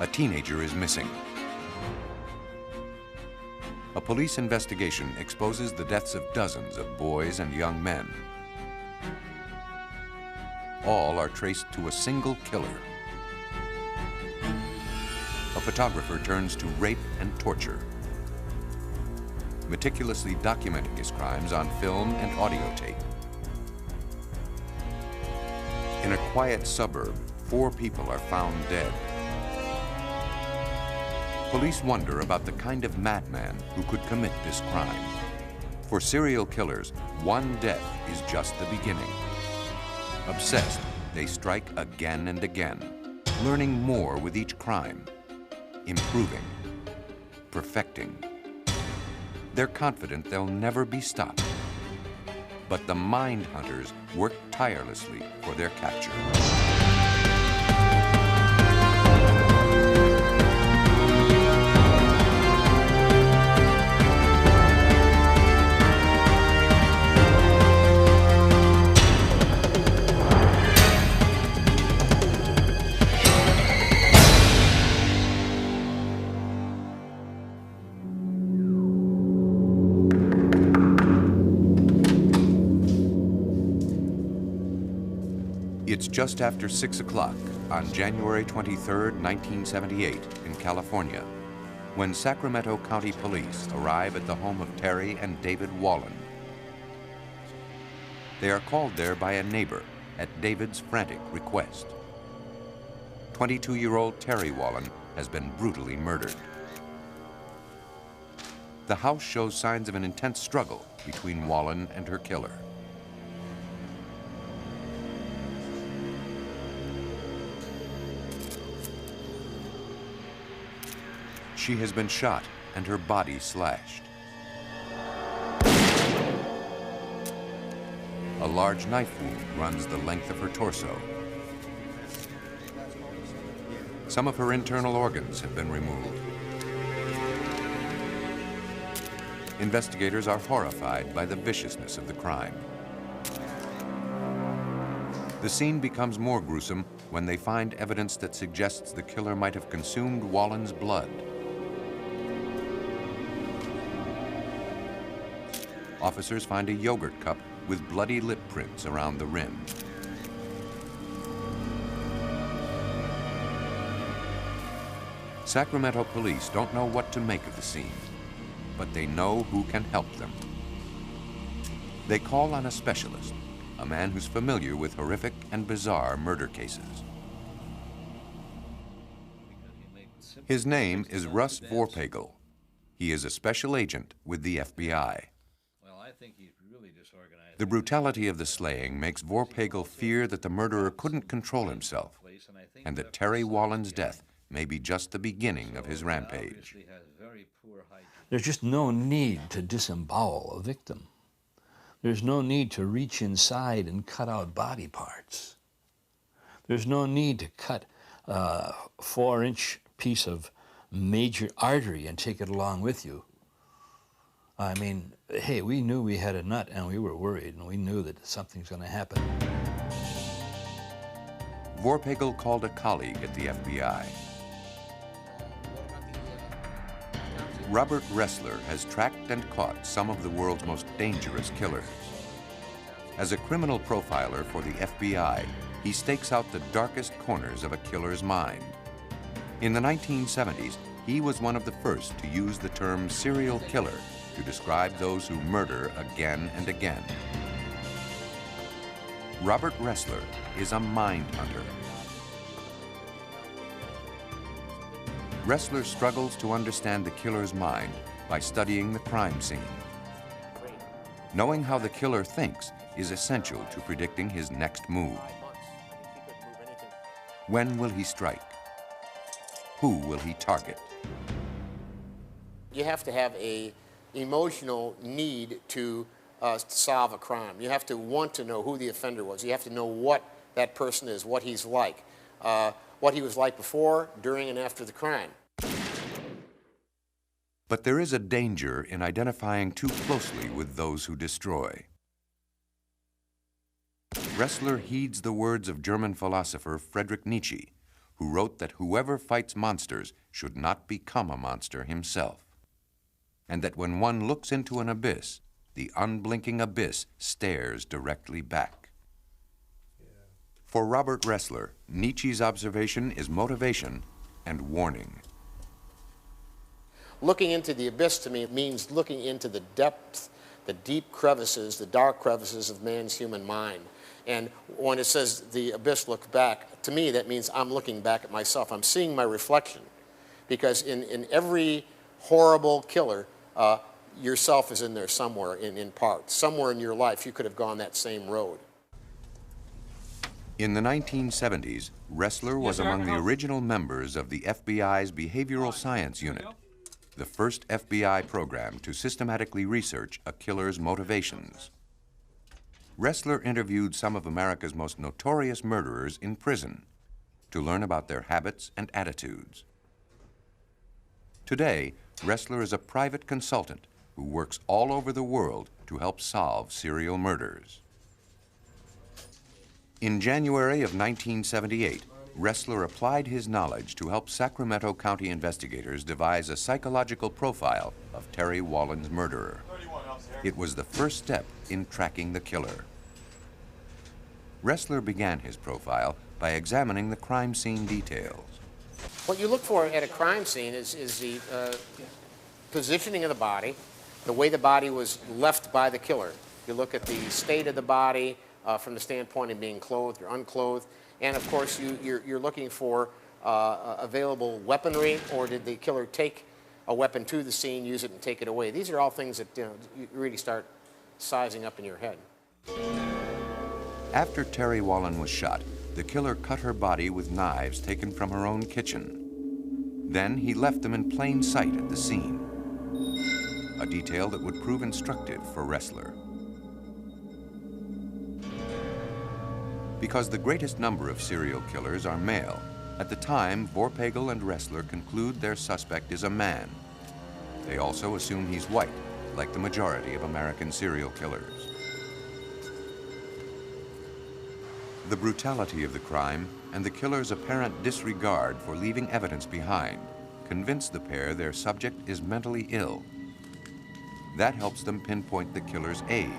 A teenager is missing. A police investigation exposes the deaths of dozens of boys and young men. All are traced to a single killer. A photographer turns to rape and torture, meticulously documenting his crimes on film and audio tape. In a quiet suburb, 4 people are found dead. Police wonder about the kind of madman who could commit this crime. For serial killers, one death is just the beginning. Obsessed, they strike again and again, learning more with each crime, improving, perfecting. They're confident they'll never be stopped. But the mind hunters work tirelessly for their capture. It's just after 6 o'clock on January 23, 1978, in California, when Sacramento County Police arrive at the home of Terry and David Wallen. They are called there by a neighbor at David's frantic request. 22-year-old Terry Wallen has been brutally murdered. The house shows signs of an intense struggle between Wallen and her killer. She has been shot and her body slashed. A large knife wound runs the length of her torso. Some of her internal organs have been removed. Investigators are horrified by the viciousness of the crime. The scene becomes more gruesome when they find evidence that suggests the killer might have consumed Wallen's blood. Officers find a yogurt cup with bloody lip prints around the rim. Sacramento police don't know what to make of the scene, but they know who can help them. They call on a specialist, a man who's familiar with horrific and bizarre murder cases. His name is Russ Vorpagel. He is a special agent with the FBI. The brutality of the slaying makes Vorpagel fear that the murderer couldn't control himself, and that Terry Wallen's death may be just the beginning of his rampage. There's just no need to disembowel a victim. There's no need to reach inside and cut out body parts. There's no need to cut a 4-inch piece of major artery and take it along with you. I mean, hey, we knew we had a nut and we were worried and we knew that something's going to happen. Vorpagel called a colleague at the FBI. Robert Ressler has tracked and caught some of the world's most dangerous killers. As a criminal profiler for the FBI, he stakes out the darkest corners of a killer's mind. In the 1970s, he was one of the first to use the term serial killer to describe those who murder again and again. Robert Ressler is a mind hunter. Ressler struggles to understand the killer's mind by studying the crime scene. Knowing how the killer thinks is essential to predicting his next move. When will he strike? Who will he target? You have to have an emotional need to solve a crime. You have to want to know who the offender was. You have to know what that person is, what he's like, what he was like before, during, and after the crime. But there is a danger in identifying too closely with those who destroy. Ressler heeds the words of German philosopher Friedrich Nietzsche, who wrote that whoever fights monsters should not become a monster himself, and that when one looks into an abyss, the unblinking abyss stares directly back. For Robert Ressler, Nietzsche's observation is motivation and warning. Looking into the abyss to me means looking into the depth, the deep crevices, the dark crevices of man's human mind. And when it says the abyss looks back, to me that means I'm looking back at myself. I'm seeing my reflection. Because in every horrible killer, yourself is in there somewhere in part. Somewhere in your life you could have gone that same road. In the 1970s, Ressler was among the original members of the FBI's Behavioral Science Unit, the first FBI program to systematically research a killer's motivations. Ressler interviewed some of America's most notorious murderers in prison to learn about their habits and attitudes. Today, Ressler is a private consultant who works all over the world to help solve serial murders. In January of 1978, Ressler applied his knowledge to help Sacramento County investigators devise a psychological profile of Terry Wallen's murderer. It was the first step in tracking the killer. Ressler began his profile by examining the crime scene details. What you look for at a crime scene is the positioning of the body, the way the body was left by the killer. You look at the state of the body from the standpoint of being clothed or unclothed, and of course you're looking for available weaponry, or did the killer take a weapon to the scene, use it, and take it away. These are all things that you really start sizing up in your head. After Terry Wallen was shot, the killer cut her body with knives taken from her own kitchen. Then he left them in plain sight at the scene, a detail that would prove instructive for Ressler. Because the greatest number of serial killers are male, at the time, Vorpagel and Ressler conclude their suspect is a man. They also assume he's white, like the majority of American serial killers. The brutality of the crime and the killer's apparent disregard for leaving evidence behind convince the pair their subject is mentally ill. That helps them pinpoint the killer's age.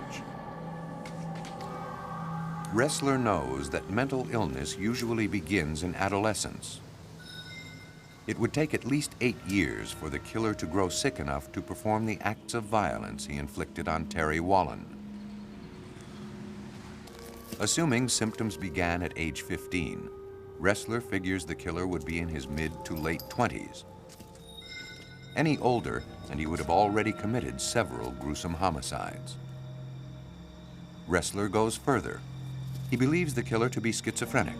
Ressler knows that mental illness usually begins in adolescence. It would take at least 8 years for the killer to grow sick enough to perform the acts of violence he inflicted on Terry Wallen. Assuming symptoms began at age 15, Ressler figures the killer would be in his mid to late 20s. Any older, and he would have already committed several gruesome homicides. Ressler goes further. He believes the killer to be schizophrenic,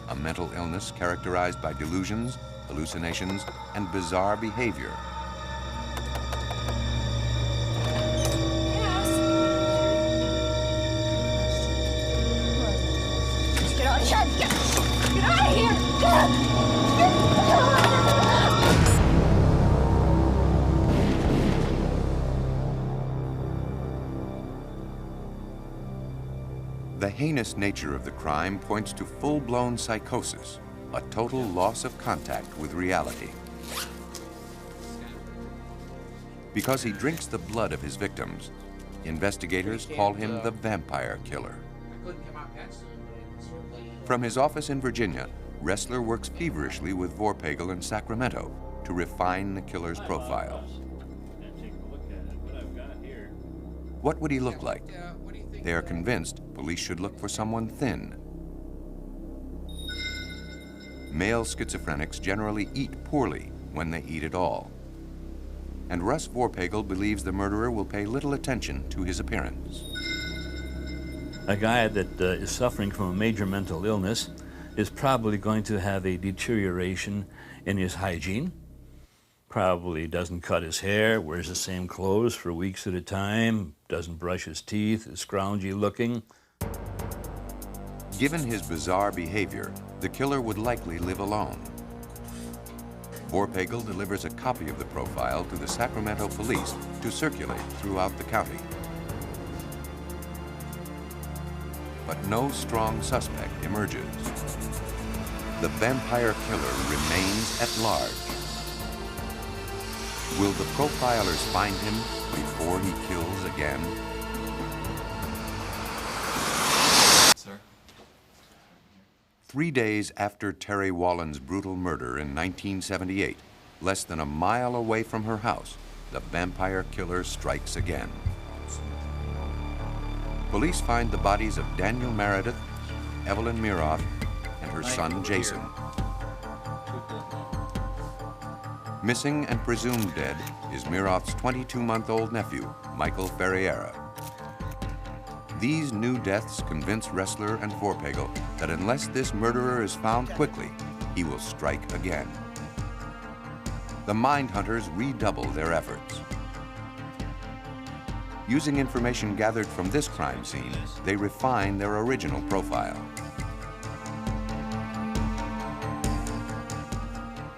a mental illness characterized by delusions, hallucinations, and bizarre behavior. Get out of here! The heinous nature of the crime points to full-blown psychosis, a total loss of contact with reality. Because he drinks the blood of his victims, investigators call him the vampire killer. From his office in Virginia, Ressler works feverishly with Vorpagel in Sacramento to refine the killer's profile. What would he look like? They are convinced police should look for someone thin. Male schizophrenics generally eat poorly when they eat at all. And Russ Vorpagel believes the murderer will pay little attention to his appearance. A guy that is suffering from a major mental illness is probably going to have a deterioration in his hygiene. Probably doesn't cut his hair, wears the same clothes for weeks at a time, doesn't brush his teeth, is scroungy looking. Given his bizarre behavior, the killer would likely live alone. Vorpagel delivers a copy of the profile to the Sacramento police to circulate throughout the county. But no strong suspect emerges. the vampire killer remains at large. Will the profilers find him before he kills again? Sir? 3 days after Terry Wallen's brutal murder in 1978, less than a mile away from her house, the vampire killer strikes again. Police find the bodies of Daniel Meredith, Evelyn Miroth, and her son Jason. Missing and presumed dead is Miroth's 22-month-old nephew, Michael Ferriera. These new deaths convince Ressler and Vorpagel that unless this murderer is found quickly, he will strike again. The mind hunters redouble their efforts. Using information gathered from this crime scene, they refine their original profile.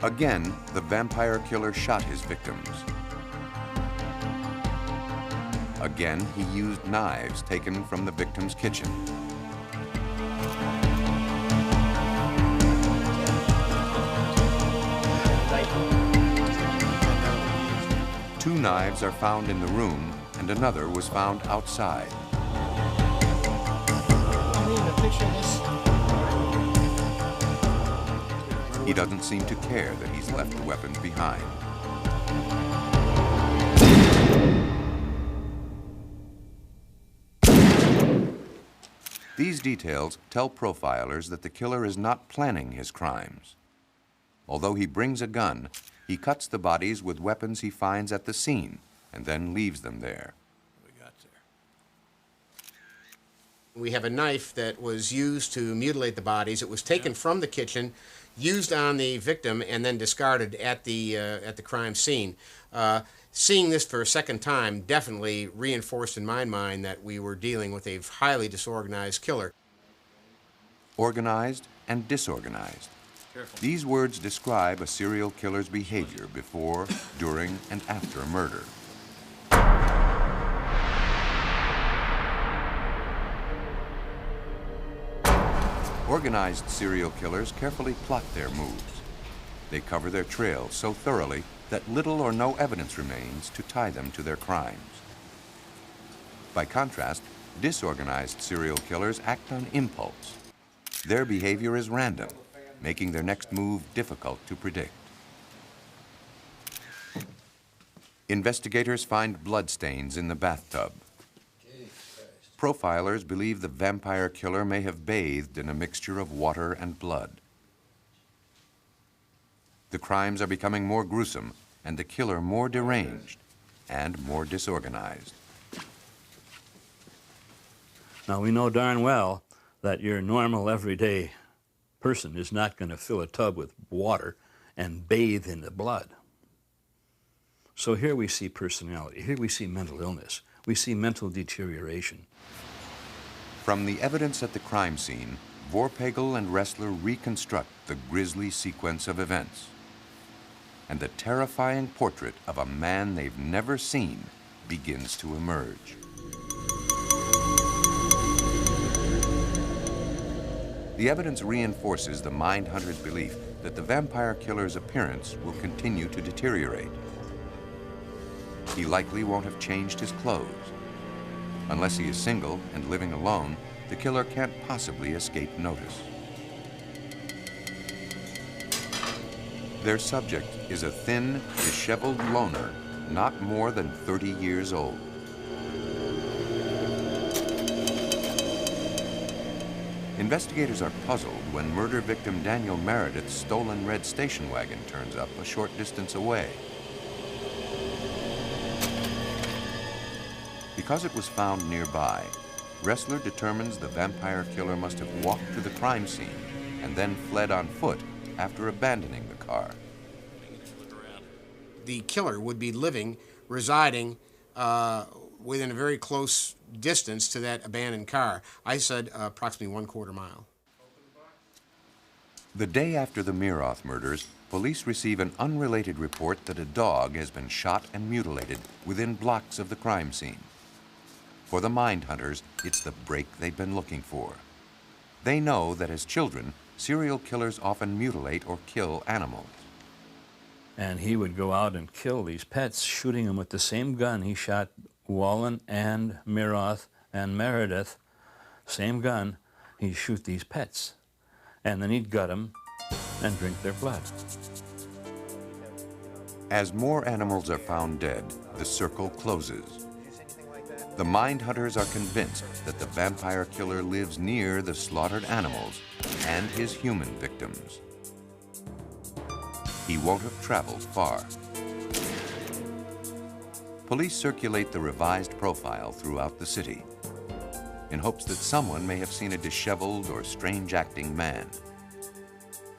Again, the vampire killer shot his victims. Again, he used knives taken from the victim's kitchen. Two knives are found in the room, and another was found outside. He doesn't seem to care that he's left the weapons behind. These details tell profilers that the killer is not planning his crimes. Although he brings a gun, he cuts the bodies with weapons he finds at the scene and then leaves them there. We have a knife that was used to mutilate the bodies. It was taken from the kitchen, used on the victim, and then discarded at the crime scene. Seeing this for a second time definitely reinforced in my mind that we were dealing with a highly disorganized killer. Organized and disorganized. Careful. These words describe a serial killer's behavior before, during, and after a murder. Organized serial killers carefully plot their moves. They cover their trail so thoroughly that little or no evidence remains to tie them to their crimes. By contrast, disorganized serial killers act on impulse. Their behavior is random, making their next move difficult to predict. Investigators find bloodstains in the bathtub. Profilers believe the vampire killer may have bathed in a mixture of water and blood. The crimes are becoming more gruesome and the killer more deranged and more disorganized. Now, we know darn well that your normal, everyday person is not going to fill a tub with water and bathe in the blood. So here we see personality. Here we see mental illness. We see mental deterioration. From the evidence at the crime scene, Vorpagel and Ressler reconstruct the grisly sequence of events. And the terrifying portrait of a man they've never seen begins to emerge. The evidence reinforces the mind hunter's belief that the vampire killer's appearance will continue to deteriorate. He likely won't have changed his clothes. Unless he is single and living alone, the killer can't possibly escape notice. Their subject is a thin, disheveled loner, not more than 30 years old. Investigators are puzzled when murder victim Daniel Meredith's stolen red station wagon turns up a short distance away. Because it was found nearby, Ressler determines the vampire killer must have walked to the crime scene and then fled on foot after abandoning the car. The killer would be residing within a very close distance to that abandoned car. I said approximately 1/4 mile. The day after the Miroth murders, police receive an unrelated report that a dog has been shot and mutilated within blocks of the crime scene. For the mind hunters, it's the break they've been looking for. They know that as children, serial killers often mutilate or kill animals. And he would go out and kill these pets, shooting them with the same gun he shot Wallen and Miroth and Meredith. Same gun, he'd shoot these pets. And then he'd gut them and drink their blood. As more animals are found dead, the circle closes. The mind hunters are convinced that the vampire killer lives near the slaughtered animals and his human victims. He won't have traveled far. Police circulate the revised profile throughout the city in hopes that someone may have seen a disheveled or strange-acting man.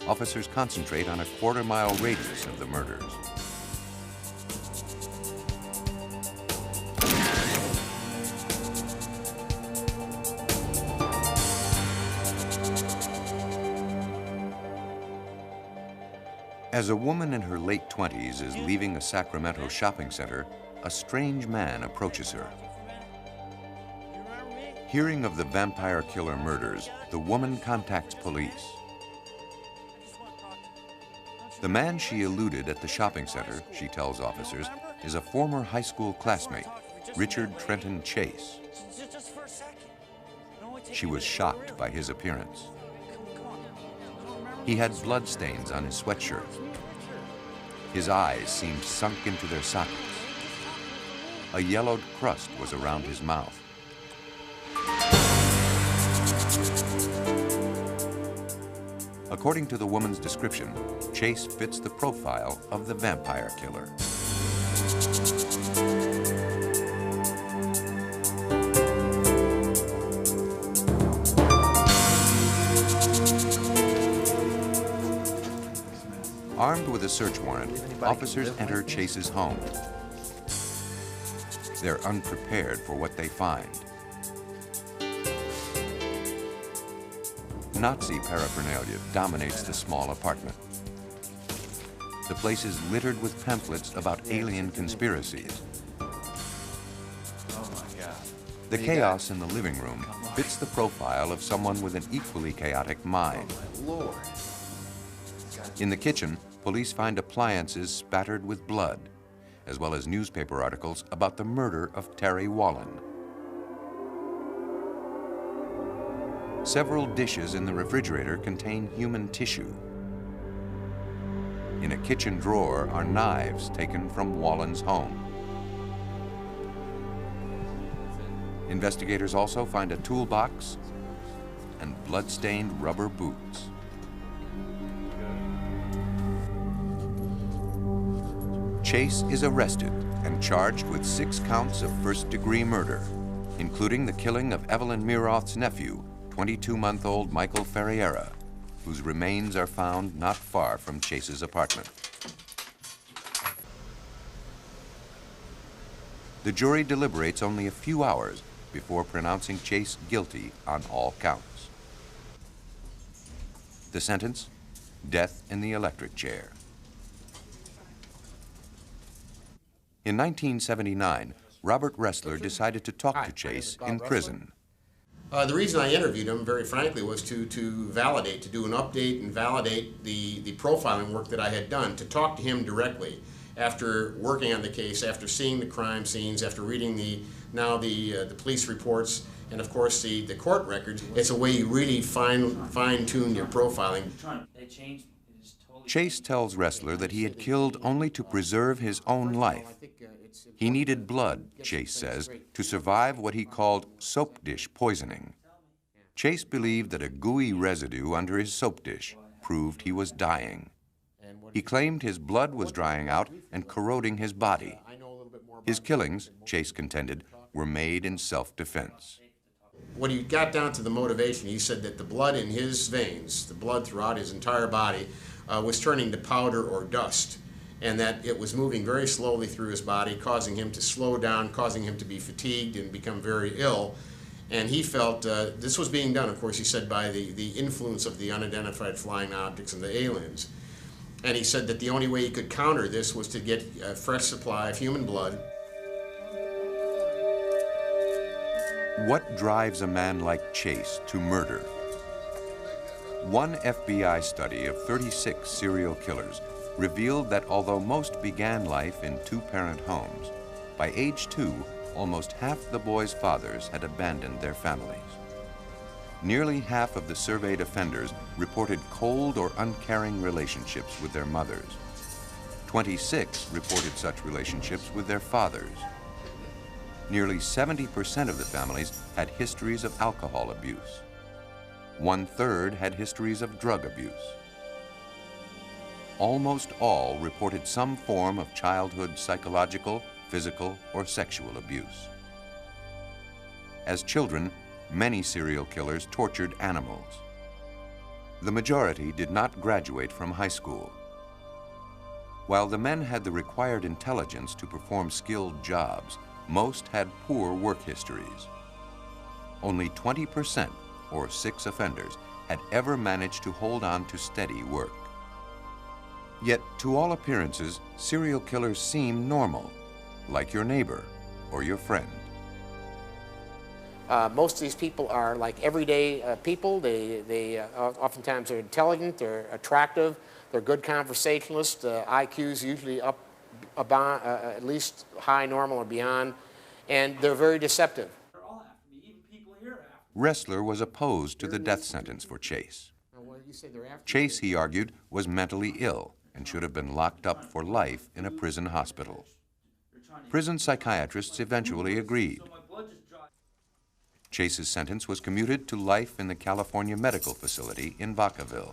Officers concentrate on a quarter-mile radius of the murders. As a woman in her late 20s is leaving a Sacramento shopping center, a strange man approaches her. Hearing of the vampire killer murders, the woman contacts police. The man she eluded at the shopping center, she tells officers, is a former high school classmate, Richard Trenton Chase. She was shocked by his appearance. He had bloodstains on his sweatshirt. His eyes seemed sunk into their sockets. A yellowed crust was around his mouth. According to the woman's description, Chase fits the profile of the vampire killer. Armed with a search warrant, officers enter Chase's home. They're unprepared for what they find. Nazi paraphernalia dominates the small apartment. The place is littered with pamphlets about alien conspiracies. The chaos in the living room fits the profile of someone with an equally chaotic mind. In the kitchen, police find appliances spattered with blood, as well as newspaper articles about the murder of Terry Wallen. Several dishes in the refrigerator contain human tissue. In a kitchen drawer are knives taken from Wallen's home. Investigators also find a toolbox and blood-stained rubber boots. Chase is arrested and charged with 6 counts of first-degree murder, including the killing of Evelyn Miroth's nephew, 22-month-old Michael Ferriera, whose remains are found not far from Chase's apartment. The jury deliberates only a few hours before pronouncing Chase guilty on all counts. The sentence? Death in the electric chair. In 1979, Robert Ressler decided to talk to Chase in prison. The reason I interviewed him, very frankly, was to validate, to do an update and validate the profiling work that I had done, to talk to him directly after working on the case, after seeing the crime scenes, after reading the police reports, and of course the court records. It's a way you really fine-tune your profiling. Chase tells Ressler that he had killed only to preserve his own life. He needed blood, Chase says, to survive what he called soap dish poisoning. Chase believed that a gooey residue under his soap dish proved he was dying. He claimed his blood was drying out and corroding his body. His killings, Chase contended, were made in self-defense. When he got down to the motivation, he said that the blood in his veins, the blood throughout his entire body, was turning to powder or dust, and that it was moving very slowly through his body, causing him to slow down, causing him to be fatigued and become very ill. And he felt this was being done, of course, he said, by the influence of the unidentified flying objects and the aliens. And he said that the only way he could counter this was to get a fresh supply of human blood. What drives a man like Chase to murder? One FBI study of 36 serial killers revealed that although most began life in two-parent homes, by age 2, almost half the boys' fathers had abandoned their families. Nearly half of the surveyed offenders reported cold or uncaring relationships with their mothers. 26 reported such relationships with their fathers. Nearly 70% of the families had histories of alcohol abuse. 1/3 had histories of drug abuse. Almost all reported some form of childhood psychological, physical, or sexual abuse. As children, many serial killers tortured animals. The majority did not graduate from high school. While the men had the required intelligence to perform skilled jobs, most had poor work histories. Only 20%, or 6 offenders, had ever managed to hold on to steady work. Yet, to all appearances, serial killers seem normal, like your neighbor or your friend. Most of these people are like everyday people. They oftentimes are intelligent, they're attractive, they're good conversationalists. IQ's usually up about, at least high, normal, or beyond, and they're very deceptive. Ressler was opposed to the death sentence for Chase. Chase, he argued, was mentally ill and should have been locked up for life in a prison hospital. Prison psychiatrists eventually agreed. Chase's sentence was commuted to life in the California Medical Facility in Vacaville.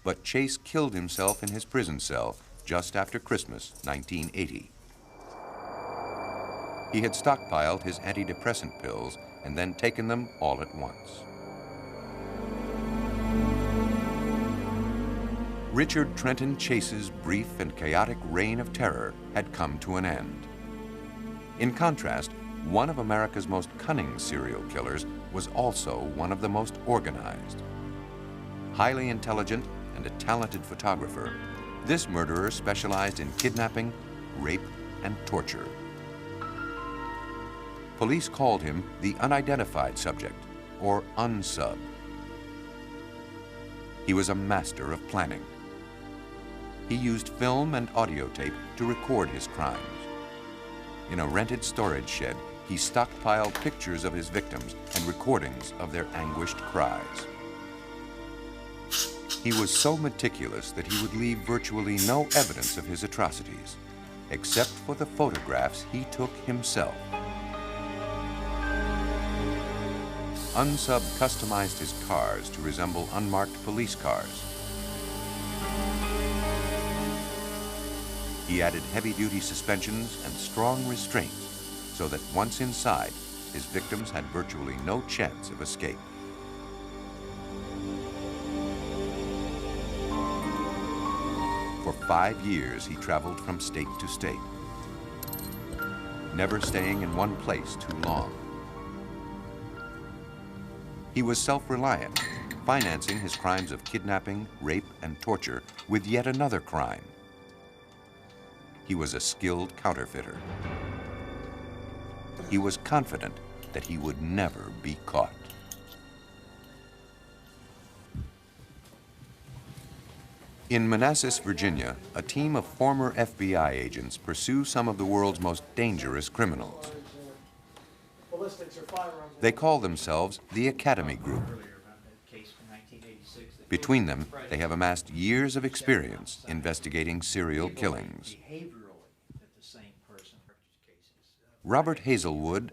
But Chase killed himself in his prison cell just after Christmas, 1980. He had stockpiled his antidepressant pills and then taken them all at once. Richard Trenton Chase's brief and chaotic reign of terror had come to an end. In contrast, one of America's most cunning serial killers was also one of the most organized. Highly intelligent and a talented photographer, this murderer specialized in kidnapping, rape, and torture. Police called him the unidentified subject, or unsub. He was a master of planning. He used film and audio tape to record his crimes. In a rented storage shed, he stockpiled pictures of his victims and recordings of their anguished cries. He was so meticulous that he would leave virtually no evidence of his atrocities, except for the photographs he took himself. Unsub customized his cars to resemble unmarked police cars. He added heavy-duty suspensions and strong restraints so that once inside, his victims had virtually no chance of escape. For 5 years, he traveled from state to state, never staying in one place too long. He was self-reliant, financing his crimes of kidnapping, rape, and torture with yet another crime. He was a skilled counterfeiter. He was confident that he would never be caught. In Manassas, Virginia, a team of former FBI agents pursue some of the world's most dangerous criminals. They call themselves the Academy Group. Between them, they have amassed years of experience investigating serial killings. Robert Hazelwood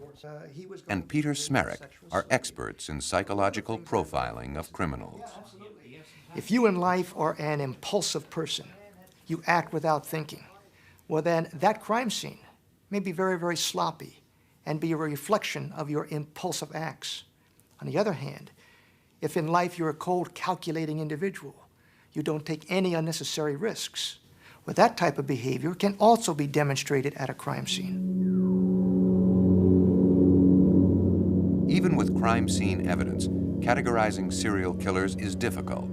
and Peter Smerick are experts in psychological profiling of criminals. If you in life are an impulsive person, you act without thinking, well then that crime scene may be very, very sloppy and be a reflection of your impulsive acts. On the other hand, if in life you're a cold, calculating individual, you don't take any unnecessary risks, well, that type of behavior can also be demonstrated at a crime scene. Even with crime scene evidence, categorizing serial killers is difficult.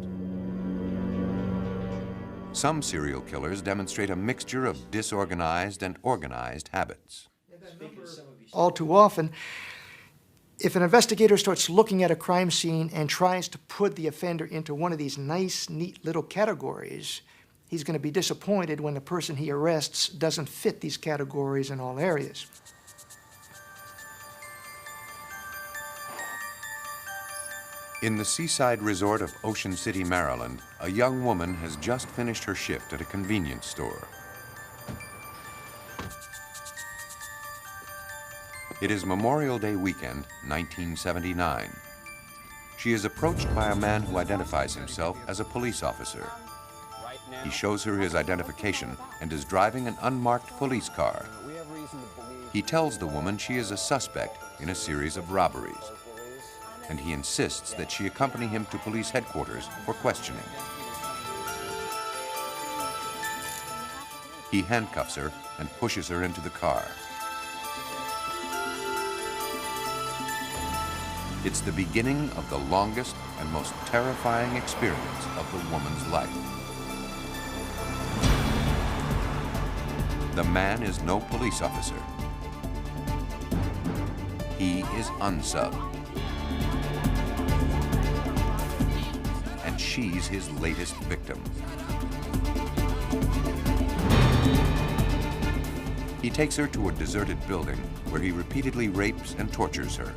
Some serial killers demonstrate a mixture of disorganized and organized habits. All too often, If an investigator starts looking at a crime scene and tries to put the offender into one of these nice, neat little categories, he's going to be disappointed when the person he arrests doesn't fit these categories in all areas. In the seaside resort of Ocean City, Maryland, a young woman has just finished her shift at a convenience store. It is Memorial Day weekend, 1979. She is approached by a man who identifies himself as a police officer. He shows her his identification and is driving an unmarked police car. He tells the woman she is a suspect in a series of robberies, and he insists that she accompany him to police headquarters for questioning. He handcuffs her and pushes her into the car. It's the beginning of the longest and most terrifying experience of the woman's life. The man is no police officer. He is unsubbed. And she's his latest victim. He takes her to a deserted building where he repeatedly rapes and tortures her.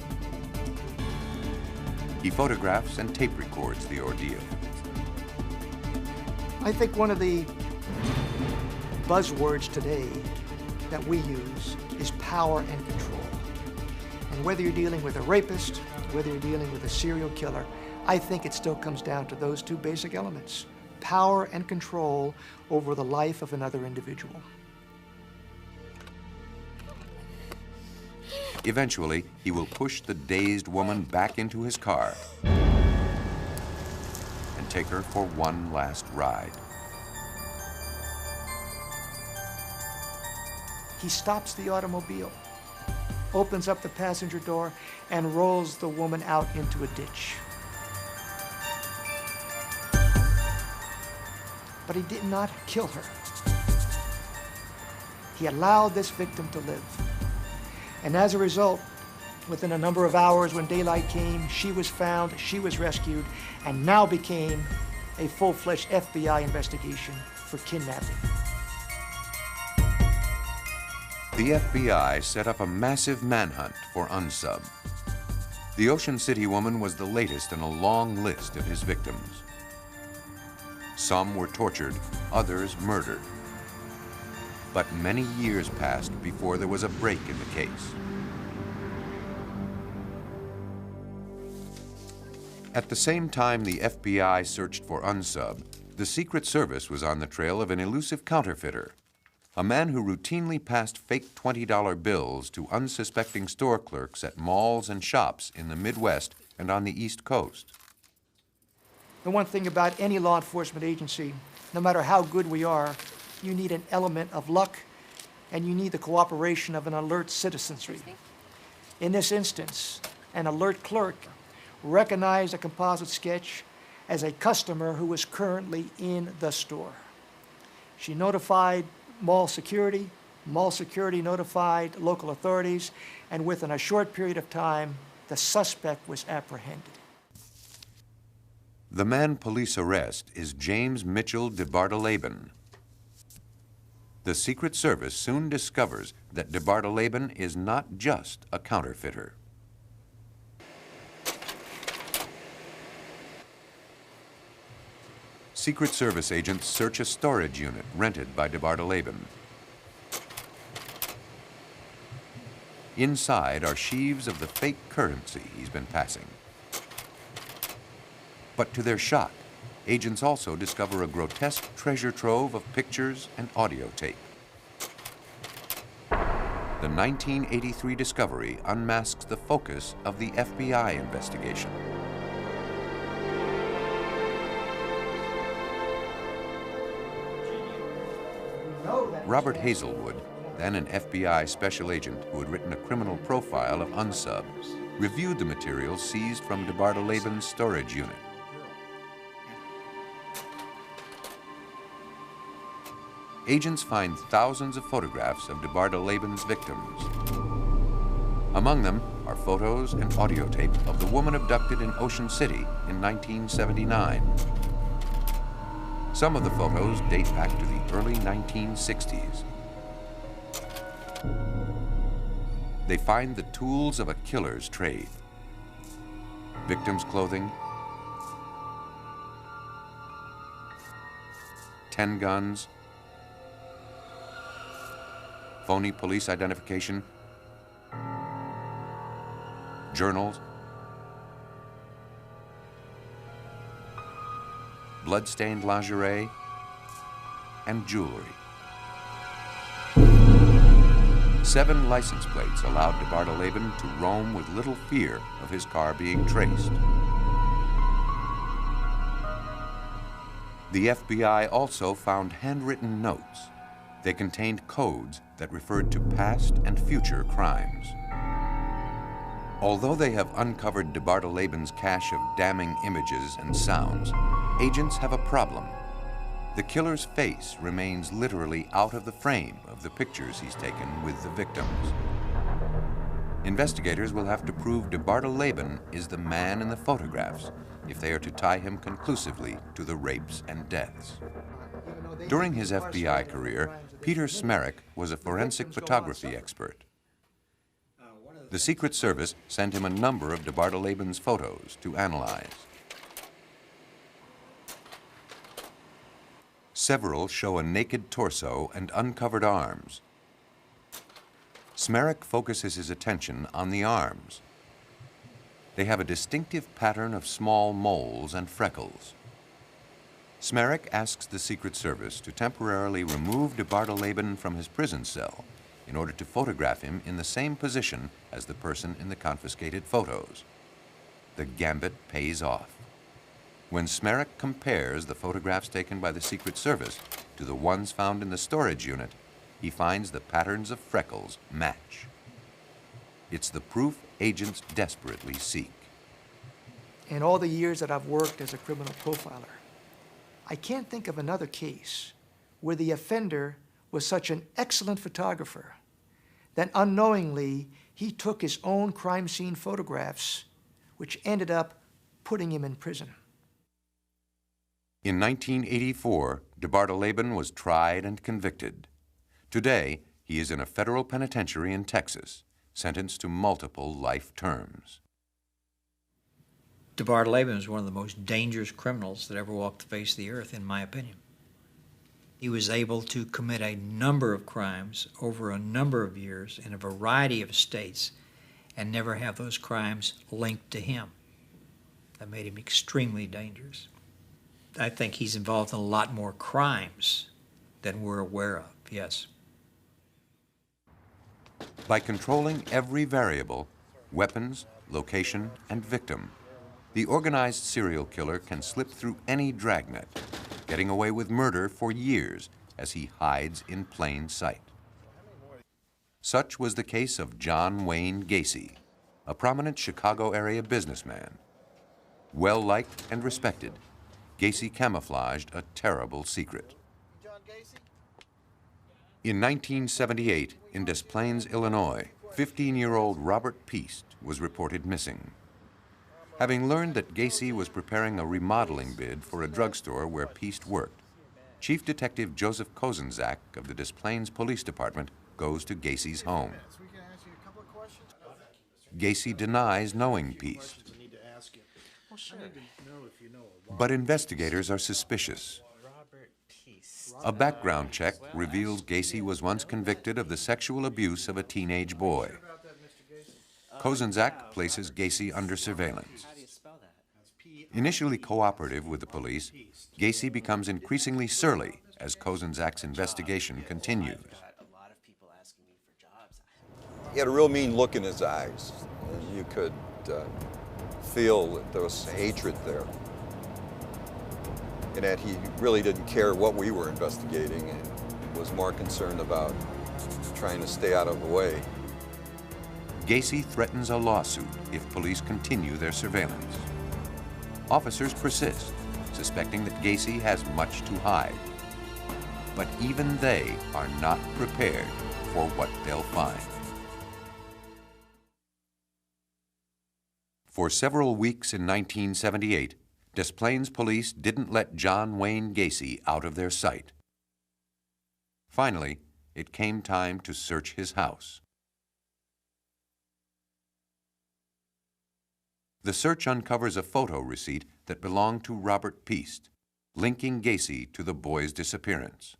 He photographs and tape records the ordeal. I think one of the buzzwords today that we use is power and control. And whether you're dealing with a rapist, whether you're dealing with a serial killer, I think it still comes down to those two basic elements: power and control over the life of another individual. Eventually, he will push the dazed woman back into his car and take her for one last ride. He stops the automobile, opens up the passenger door, and rolls the woman out into a ditch. But he did not kill her. He allowed this victim to live. And as a result, within a number of hours when daylight came, she was found, she was rescued, and now became a full-fledged FBI investigation for kidnapping. The FBI set up a massive manhunt for Unsub. The Ocean City woman was the latest in a long list of his victims. Some were tortured, others murdered. But many years passed before there was a break in the case. At the same time the FBI searched for Unsub, the Secret Service was on the trail of an elusive counterfeiter, a man who routinely passed fake $20 bills to unsuspecting store clerks at malls and shops in the Midwest and on the East Coast. The one thing about any law enforcement agency, no matter how good we are, you need an element of luck, and you need the cooperation of an alert citizenry. In this instance, an alert clerk recognized a composite sketch as a customer who was currently in the store. She notified mall security notified local authorities, and within a short period of time, the suspect was apprehended. The man police arrest is James Mitchell DeBartoleben. The Secret Service soon discovers that DeBartoleben is not just a counterfeiter. Secret Service agents search a storage unit rented by DeBartoleben. Inside are sheaves of the fake currency he's been passing. But to their shock, agents also discover a grotesque treasure trove of pictures and audio tape. The 1983 discovery unmasks the focus of the FBI investigation. Robert Hazelwood, then an FBI special agent who had written a criminal profile of Unsub, reviewed the materials seized from DeBartoleben's storage unit. Agents find thousands of photographs of DeBartoleben's victims. Among them, are photos and audio tape of the woman abducted in Ocean City in 1979. Some of the photos date back to the early 1960s. They find the tools of a killer's trade. Victims' clothing, 10 guns, phony police identification, journals, blood-stained lingerie, and jewelry. 7 license plates allowed DeBartoleben to roam with little fear of his car being traced. The FBI also found handwritten notes. They contained codes that referred to past and future crimes. Although they have uncovered DeBartoleben's cache of damning images and sounds, agents have a problem. The killer's face remains literally out of the frame of the pictures he's taken with the victims. Investigators will have to prove DeBartoleben is the man in the photographs if they are to tie him conclusively to the rapes and deaths. During his FBI career, Peter Smerek was a forensic photography expert. The Secret Service sent him a number of DeBartoleben's photos to analyze. Several show a naked torso and uncovered arms. Smerek focuses his attention on the arms. They have a distinctive pattern of small moles and freckles. Smerek asks the Secret Service to temporarily remove DeBartoleben from his prison cell in order to photograph him in the same position as the person in the confiscated photos. The gambit pays off. When Smerek compares the photographs taken by the Secret Service to the ones found in the storage unit, he finds the patterns of freckles match. It's the proof agents desperately seek. In all the years that I've worked as a criminal profiler, I can't think of another case where the offender was such an excellent photographer that unknowingly he took his own crime scene photographs, which ended up putting him in prison. In 1984, DeBartoleben was tried and convicted. Today, he is in a federal penitentiary in Texas, sentenced to multiple life terms. DeBartoleben was one of the most dangerous criminals that ever walked the face of the earth, in my opinion. He was able to commit a number of crimes over a number of years in a variety of states and never have those crimes linked to him. That made him extremely dangerous. I think he's involved in a lot more crimes than we're aware of, yes. By controlling every variable, weapons, location, and victim, the organized serial killer can slip through any dragnet, getting away with murder for years as he hides in plain sight. Such was the case of John Wayne Gacy, a prominent Chicago area businessman. Well-liked and respected, Gacy camouflaged a terrible secret. In 1978, in Des Plaines, Illinois, 15-year-old Robert Piest was reported missing. Having learned that Gacy was preparing a remodeling bid for a drugstore where Piest worked, Chief Detective Joseph Kozenzak of the Des Plaines Police Department goes to Gacy's home. Gacy denies knowing Piest. But investigators are suspicious. A background check reveals Gacy was once convicted of the sexual abuse of a teenage boy. Kozenzak places Gacy under surveillance. Initially cooperative with the police, Gacy becomes increasingly surly as Kozenzak's investigation continues. He had a real mean look in his eyes. You could feel that there was hatred there, and that he really didn't care what we were investigating and was more concerned about trying to stay out of the way. Gacy threatens a lawsuit if police continue their surveillance. Officers persist, suspecting that Gacy has much to hide. But even they are not prepared for what they'll find. For several weeks in 1978, Des Plaines police didn't let John Wayne Gacy out of their sight. Finally, it came time to search his house. The search uncovers a photo receipt that belonged to Robert Piest, linking Gacy to the boy's disappearance.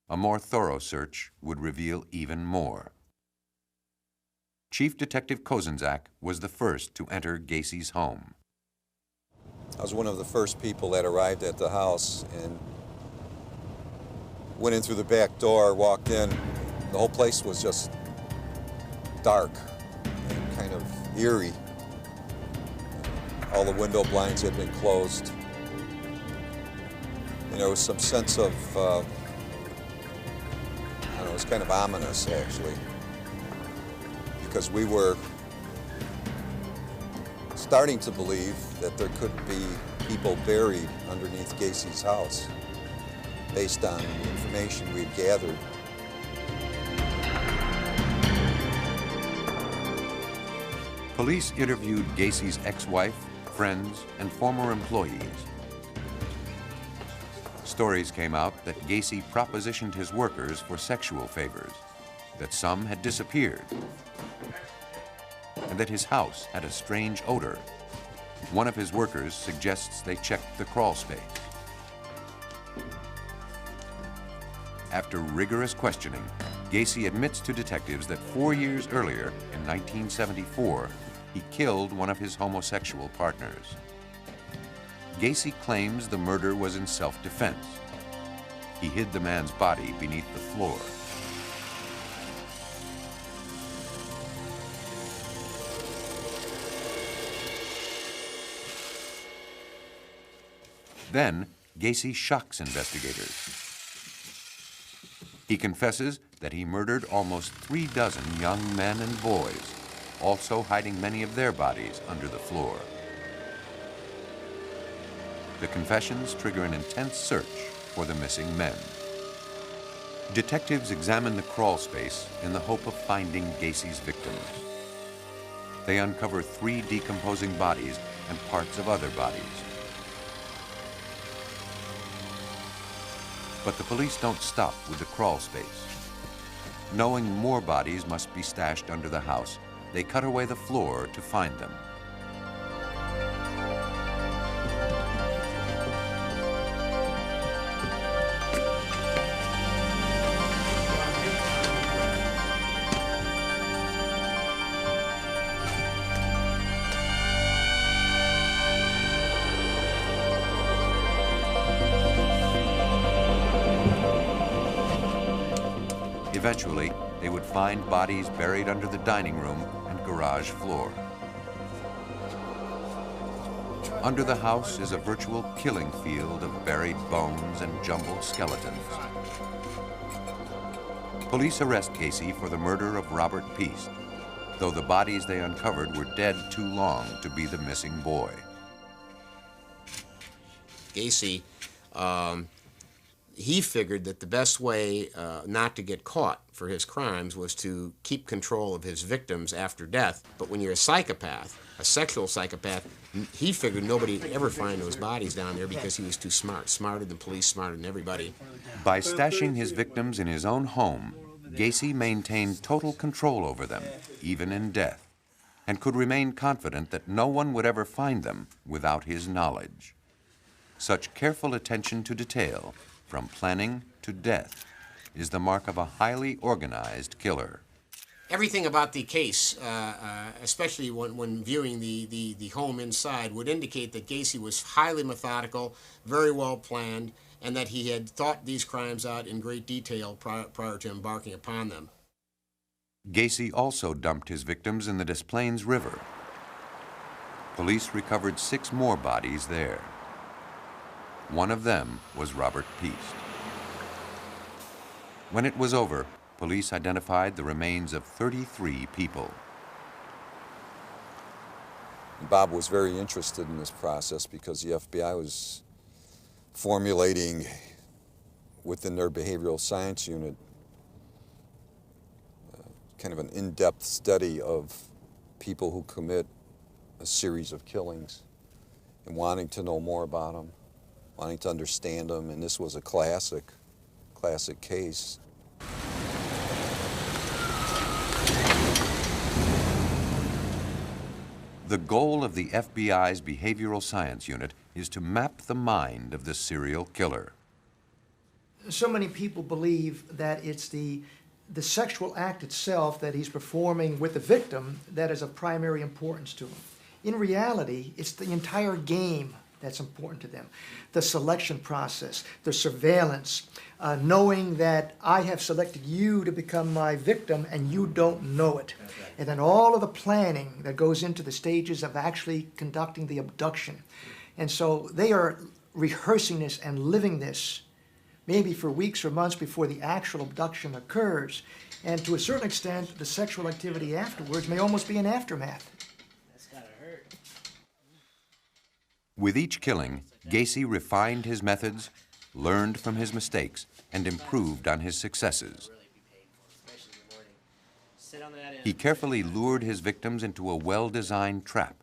A more thorough search would reveal even more. Chief Detective Kozenzak was the first to enter Gacy's home. I was one of the first people that arrived at the house and went in through the back door, walked in. The whole place was just dark and kind of eerie. All the window blinds had been closed. And there was some sense of, I don't know, it was kind of ominous actually, because we were starting to believe that there could be people buried underneath Gacy's house based on the information we had gathered. Police interviewed Gacy's ex-wife, friends, and former employees. Stories came out that Gacy propositioned his workers for sexual favors, that some had disappeared, and that his house had a strange odor. One of his workers suggests they checked the crawl space. After rigorous questioning, Gacy admits to detectives that 4 years earlier, in 1974, he killed one of his homosexual partners. Gacy claims the murder was in self-defense. He hid the man's body beneath the floor. Then, Gacy shocks investigators. He confesses that he murdered almost 36 young men and boys, also hiding many of their bodies under the floor. The confessions trigger an intense search for the missing men. Detectives examine the crawl space in the hope of finding Gacy's victims. They uncover 3 decomposing bodies and parts of other bodies. But the police don't stop with the crawl space. Knowing more bodies must be stashed under the house, they cut away the floor to find them. Eventually, they would find bodies buried under the dining room and garage floor. Under the house is a virtual killing field of buried bones and jumbled skeletons. Police arrest Gacy for the murder of Robert Piest, though the bodies they uncovered were dead too long to be the missing boy. Gacy, he figured that the best way not to get caught for his crimes was to keep control of his victims after death. But when you're a psychopath, a sexual psychopath, he figured nobody would ever find those bodies down there because he was too smart, smarter than police, smarter than everybody. By stashing his victims in his own home, Gacy maintained total control over them, even in death, and could remain confident that no one would ever find them without his knowledge. Such careful attention to detail, from planning to death, is the mark of a highly organized killer. Everything about the case, especially when viewing the home inside, would indicate that Gacy was highly methodical, very well planned, and that he had thought these crimes out in great detail prior to embarking upon them. Gacy also dumped his victims in the Des Plaines River. Police recovered 6 more bodies there. One of them was Robert Piest. When it was over, police identified the remains of 33 people. Bob was very interested in this process because the FBI was formulating within their behavioral science unit kind of an in-depth study of people who commit a series of killings and wanting to know more about them, wanting to understand them, and this was a classic case. The goal of the FBI's Behavioral Science Unit is to map the mind of the serial killer. So many people believe that it's the sexual act itself that he's performing with the victim that is of primary importance to him. In reality, it's the entire game that's important to them. The selection process, the surveillance, knowing that I have selected you to become my victim and you don't know it. And then all of the planning that goes into the stages of actually conducting the abduction. And so they are rehearsing this and living this maybe for weeks or months before the actual abduction occurs. And to a certain extent, the sexual activity afterwards may almost be an aftermath. That's gotta hurt. With each killing, Gacy refined his methods, learned from his mistakes, and improved on his successes. He carefully lured his victims into a well-designed trap,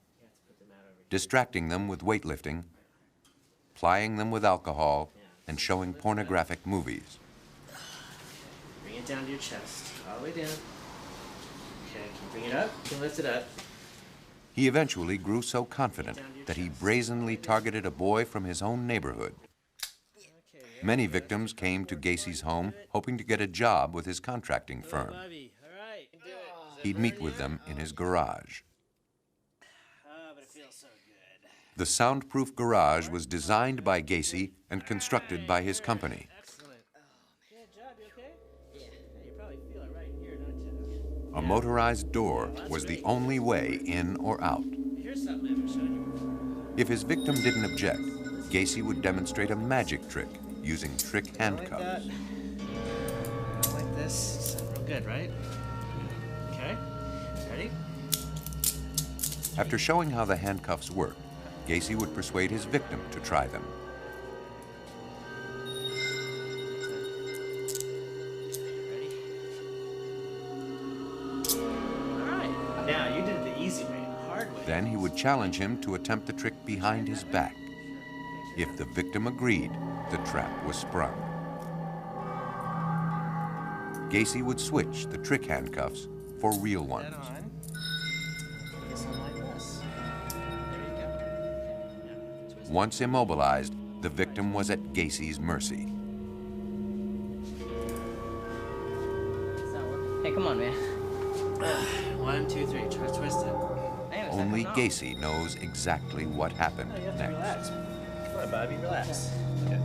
distracting them with weightlifting, plying them with alcohol, and showing pornographic movies. Bring it down to your chest, all the way down. Okay, can you bring it up? Can you lift it up? He eventually grew so confident that he brazenly targeted a boy from his own neighborhood. Many victims came to Gacy's home hoping to get a job with his contracting firm. He'd meet with them in his garage. But it feels so good. The soundproof garage was designed by Gacy and constructed by his company. Excellent. Good job, you okay? Yeah. You probably feel it right in here, don't you? A motorized door was the only way in or out. Here's something I haven't shown you. If his victim didn't object, Gacy would demonstrate a magic trick using trick handcuffs. Like this. Sound real good, right? Okay. Ready? After showing how the handcuffs work, Gacy would persuade his victim to try them. Ready? All right. Now, you did it the easy way, the hard way. Then he would challenge him to attempt the trick behind his back. If the victim agreed, the trap was sprung. Gacy would switch the trick handcuffs for real ones. Once immobilized, the victim was at Gacy's mercy. Hey, come on, man. 1, 2, 3. Try to twist it. Only Gacy knows exactly what happened You have to next. relax. Come on, Bobby, relax. Okay.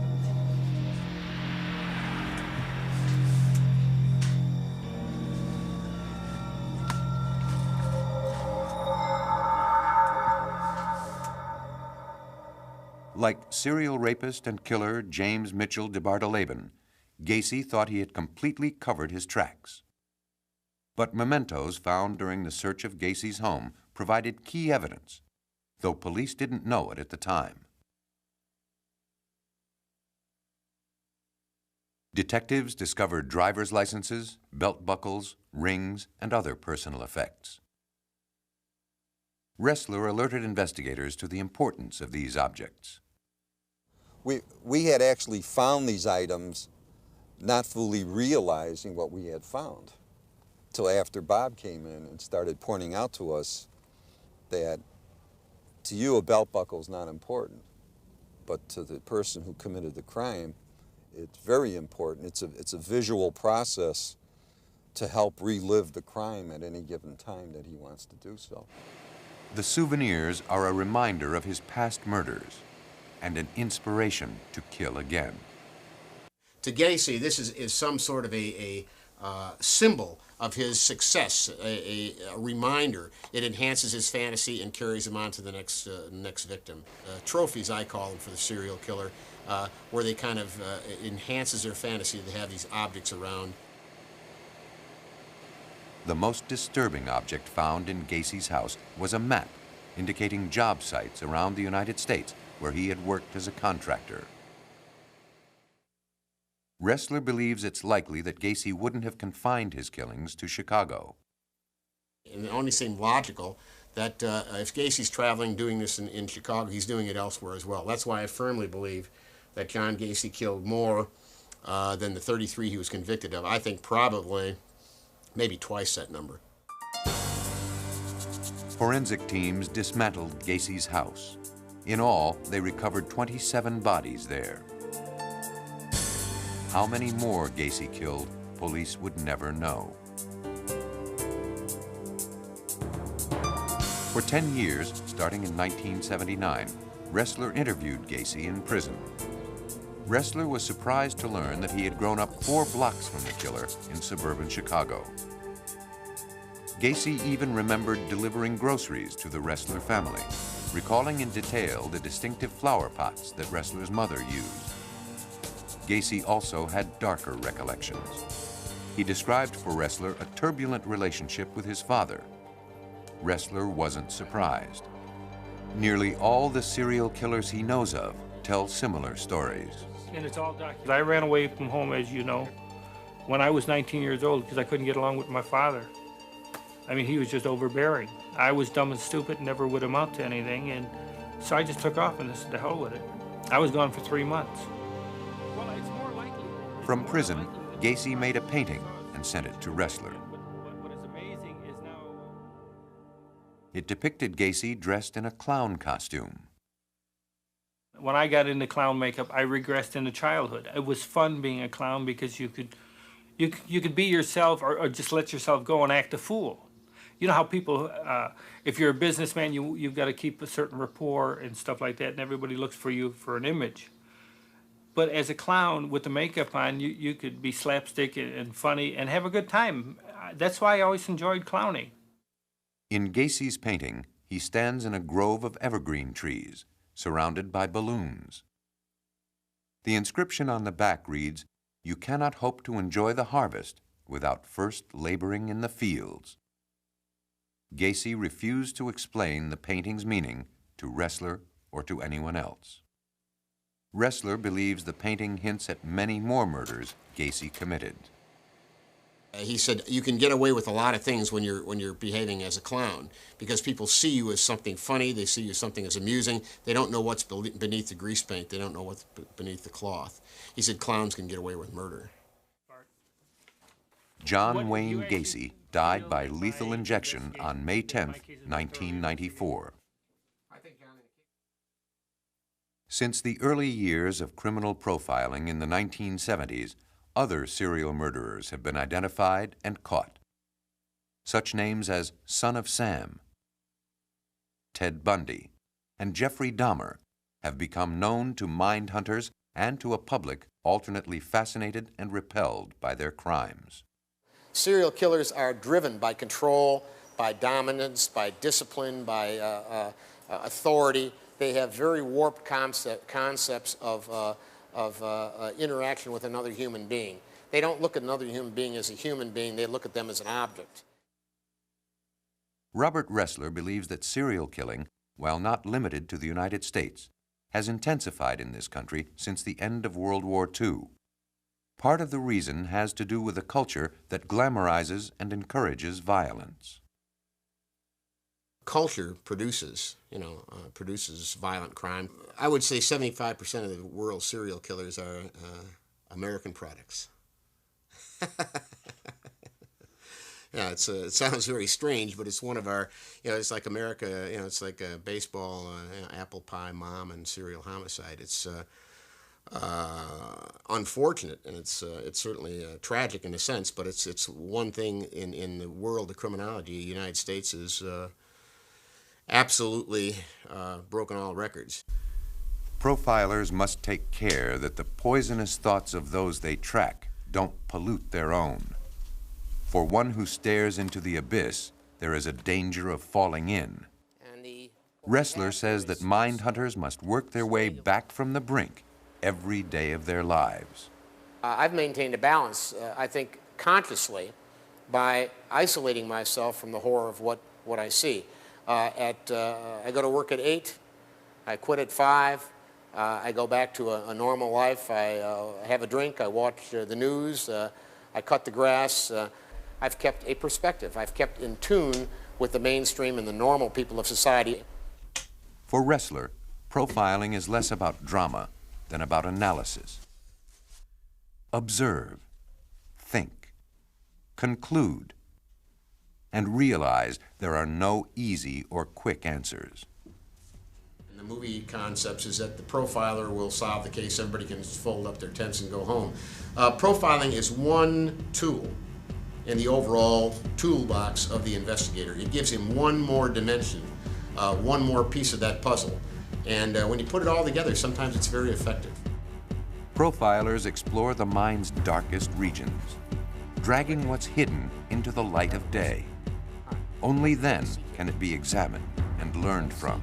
Like serial rapist and killer James Mitchell DeBartoleben, Gacy thought he had completely covered his tracks. But mementos found during the search of Gacy's home provided key evidence, though police didn't know it at the time. Detectives discovered driver's licenses, belt buckles, rings, and other personal effects. Ressler alerted investigators to the importance of these objects. We had actually found these items not fully realizing what we had found till after Bob came in and started pointing out to us that to you a belt buckle is not important, but to the person who committed the crime, it's very important. It's a visual process to help relive the crime at any given time that he wants to do so. The souvenirs are a reminder of his past murders and an inspiration to kill again. To Gacy, this is some sort of a symbol of his success, a reminder. It enhances his fantasy and carries him on to the next victim. Trophies, I call them, for the serial killer, where they kind of enhances their fantasy to have these objects around. The most disturbing object found in Gacy's house was a map indicating job sites around the United States where he had worked as a contractor. Ressler believes it's likely that Gacy wouldn't have confined his killings to Chicago. And it only seemed logical that if Gacy's traveling doing this in Chicago, he's doing it elsewhere as well. That's why I firmly believe that John Gacy killed more than the 33 he was convicted of. I think probably maybe twice that number. Forensic teams dismantled Gacy's house. In all, they recovered 27 bodies there. How many more Gacy killed, police would never know. For 10 years, starting in 1979, Ressler interviewed Gacy in prison. Ressler was surprised to learn that he had grown up 4 blocks from the killer in suburban Chicago. Gacy even remembered delivering groceries to the Ressler family, recalling in detail the distinctive flower pots that Ressler's mother used. Gacy also had darker recollections. He described for Ressler a turbulent relationship with his father. Ressler wasn't surprised. Nearly all the serial killers he knows of tell similar stories. And it's all documented. I ran away from home, as you know, when I was 19 years old because I couldn't get along with my father. I mean, he was just overbearing. I was dumb and stupid, never would amount to anything, and so I just took off and said, to hell with it. I was gone for 3 months. Well, it's more likely. From prison, Gacy made a painting and sent it to Ressler. What is amazing is now... It depicted Gacy dressed in a clown costume. When I got into clown makeup, I regressed into childhood. It was fun being a clown because you could be yourself or just let yourself go and act a fool. You know how people, if you're a businessman, you've got to keep a certain rapport and stuff like that, and everybody looks for you for an image. But as a clown with the makeup on, you could be slapstick and funny and have a good time. That's why I always enjoyed clowning. In Gacy's painting, he stands in a grove of evergreen trees, surrounded by balloons. The inscription on the back reads, "You cannot hope to enjoy the harvest without first laboring in the fields." Gacy refused to explain the painting's meaning to Ressler or to anyone else. Ressler believes the painting hints at many more murders Gacy committed. He said, you can get away with a lot of things when you're behaving as a clown because people see you as something funny, they see you as something as amusing. They don't know what's beneath the grease paint. They don't know what's beneath the cloth. He said clowns can get away with murder. John Wayne Gacy died by lethal injection on May 10, 1994. Since the early years of criminal profiling in the 1970s, other serial murderers have been identified and caught. Such names as Son of Sam, Ted Bundy, and Jeffrey Dahmer have become known to mind hunters and to a public alternately fascinated and repelled by their crimes. Serial killers are driven by control, by dominance, by discipline, by authority. They have very warped concepts of interaction with another human being. They don't look at another human being as a human being, they look at them as an object. Robert Ressler believes that serial killing, while not limited to the United States, has intensified in this country since the end of World War II. Part of the reason has to do with a culture that glamorizes and encourages violence. Culture produces violent crime. I would say 75% of the world's serial killers are American products. Yeah, it sounds very strange, but it's one of our, it's like America, it's like a baseball, apple pie mom and serial homicide. It's unfortunate, and it's certainly tragic in a sense, but it's one thing in the world of criminology. The United States is absolutely broken all records. Profilers must take care that the poisonous thoughts of those they track don't pollute their own. For one who stares into the abyss, there is a danger of falling in. Ressler says that mind hunters must work their way back from the brink every day of their lives. I've maintained a balance, I think, consciously, by isolating myself from the horror of what I see. I go to work at 8, I quit at 5, I go back to a normal life, I have a drink, I watch the news, I cut the grass. I've kept a perspective. I've kept in tune with the mainstream and the normal people of society. For Ressler, profiling is less about drama than about analysis. Observe, think, conclude, and realize there are no easy or quick answers. The movie concepts is that the profiler will solve the case, everybody can fold up their tents and go home. Profiling is one tool in the overall toolbox of the investigator. It gives him one more dimension, one more piece of that puzzle. And when you put it all together, sometimes it's very effective. Profilers explore the mind's darkest regions, dragging what's hidden into the light of day. Only then can it be examined and learned from.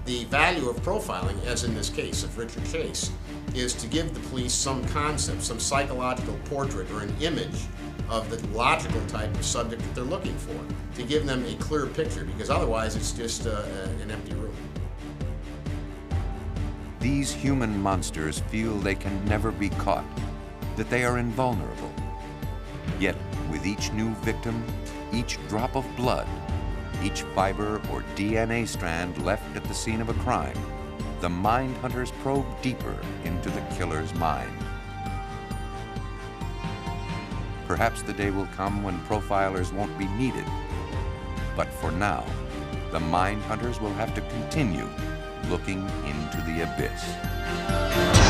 The value of profiling, as in this case of Richard Chase, is to give the police some concept, some psychological portrait or an image of the logical type of subject that they're looking for, to give them a clear picture, because otherwise it's just an empty room. These human monsters feel they can never be caught, that they are invulnerable. Yet, with each new victim, each drop of blood, each fiber or DNA strand left at the scene of a crime, the mind hunters probe deeper into the killer's mind. Perhaps the day will come when profilers won't be needed. But for now, the mind hunters will have to continue looking into the abyss.